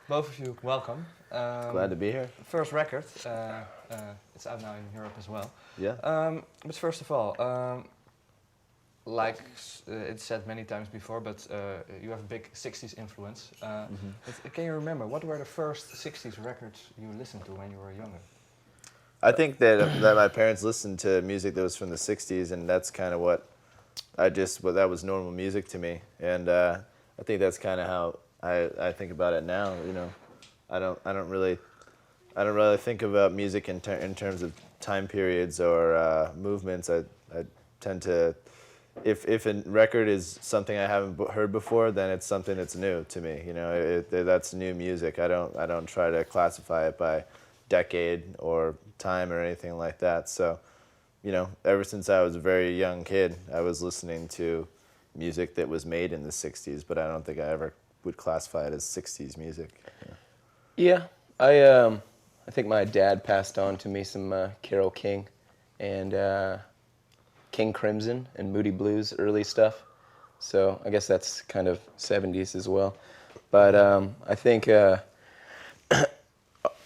Both of you, welcome. Glad to be here. First record, it's out now in Europe as well. Yeah. But first of all, like it's said many times before, but you have a big 60s influence. But can you remember, what were the first 60s records you listened to when you were younger? I think that my parents listened to music that was from the '60s, and that's kind of what that was normal music to me, and I think that's kind of how I think about it now. You know, I don't really think about music in terms of time periods or movements. I tend to, if a record is something I haven't heard before, then it's something that's new to me. You know, that's new music. I don't try to classify it by decade or time or anything like that. So, you know, ever since I was a very young kid, I was listening to music that was made in the '60s, but I don't think I ever would classify it as '60s music. Yeah, I think my dad passed on to me some Carole King and King Crimson and Moody Blues early stuff. So I guess that's kind of '70s as well. But I think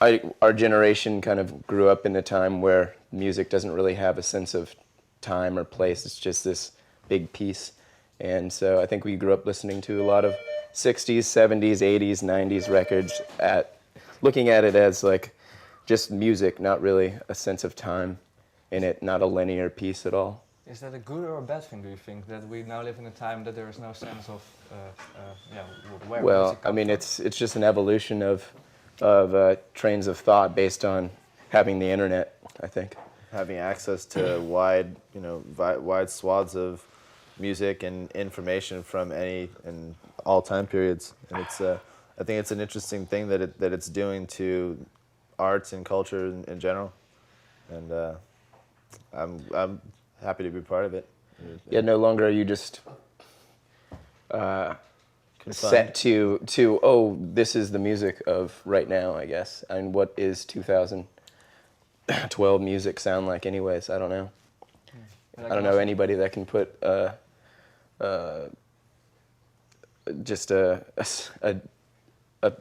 our generation kind of grew up in a time where music doesn't really have a sense of time or place. It's just this big piece. And so I think we grew up listening to a lot of '60s, '70s, '80s, '90s records, looking at it as like just music, not really a sense of time in it, not a linear piece at all. Is that a good or a bad thing, do you think, that we now live in a time that there is no sense of where Well, music I comes mean, from? it's just an evolution of trains of thought based on having the internet, I think. Having access to wide swaths of music and information from any and all time periods, and I think it's an interesting thing that it's doing to arts and culture in general, and I'm happy to be part of it. Yeah, no longer are you just set to this is the music of right now, I guess. And what is 2012 music sound like anyways? I don't know. I don't know anybody that can put just a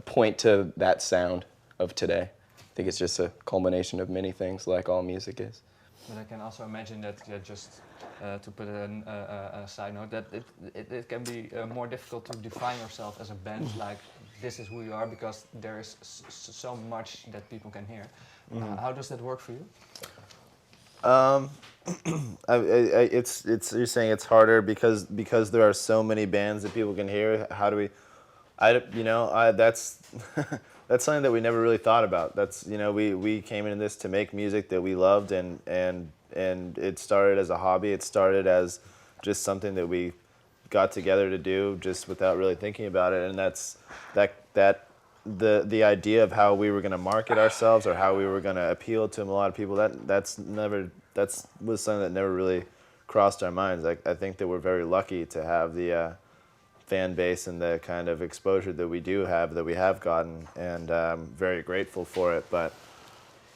point to that sound of today. I think it's just a culmination of many things, like all music is. But I can also imagine that, just to put a side note, that it can be more difficult to define yourself as a band, like this is who you are, because there is so much that people can hear. How does that work for you? You're saying it's harder because there are so many bands that people can hear. How do we? That's that's something that we never really thought about. That's we came into this to make music that we loved, and it started as a hobby. It started as just something that we got together to do just without really thinking about it. And the idea of how we were going to market ourselves or how we were going to appeal to a lot of people, that was something that never really crossed our minds. I think that we're very lucky to have the fan base and the kind of exposure that we have gotten, and I'm very grateful for it, but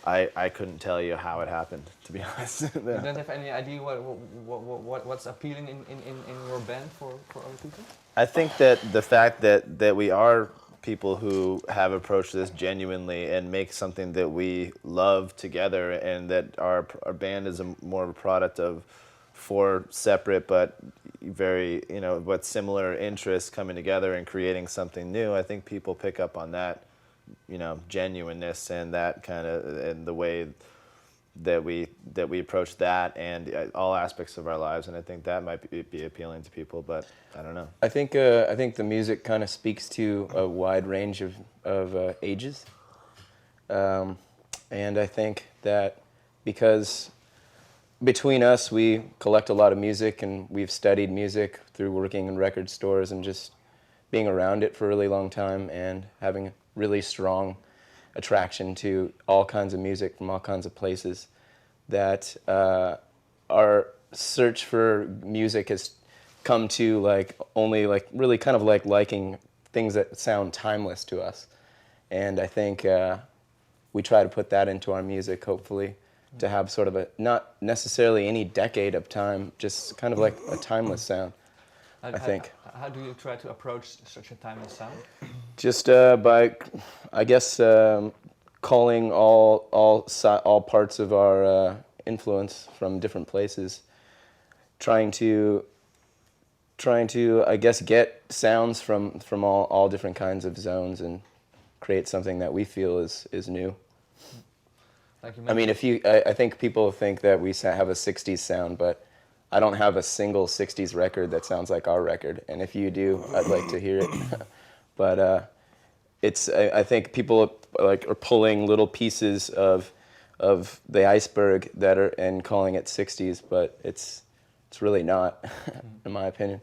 I couldn't tell you how it happened, to be honest. You don't have any idea what's appealing in your band for other people? I think that the fact that we are people who have approached this genuinely and make something that we love together, and that our band is more of a product of 4 separate but very but similar interests coming together and creating something new. I think people pick up on that genuineness and that kind of, and the way that we approach that and all aspects of our lives, and I think that might be appealing to people, but I don't know. I think the music kind of speaks to a wide range of ages, and I think that because between us we collect a lot of music, and we've studied music through working in record stores and just being around it for a really long time, and having a really strong attraction to all kinds of music from all kinds of places, that our search for music has come to only really kind of liking things that sound timeless to us. And I think we try to put that into our music, hopefully, to have sort of not necessarily any decade of time, just kind of like a timeless sound. I think. How do you try to approach such a timeless sound? Just by, I guess, calling all parts of our influence from different places, trying to I guess get sounds from all different kinds of zones and create something that we feel is new. Like you I mean, I think people think that we have a '60s sound, but I don't have a single '60s record that sounds like our record. And if you do, I'd like to hear it. But I think people are pulling little pieces of the iceberg and calling it '60s, but it's really not, in my opinion.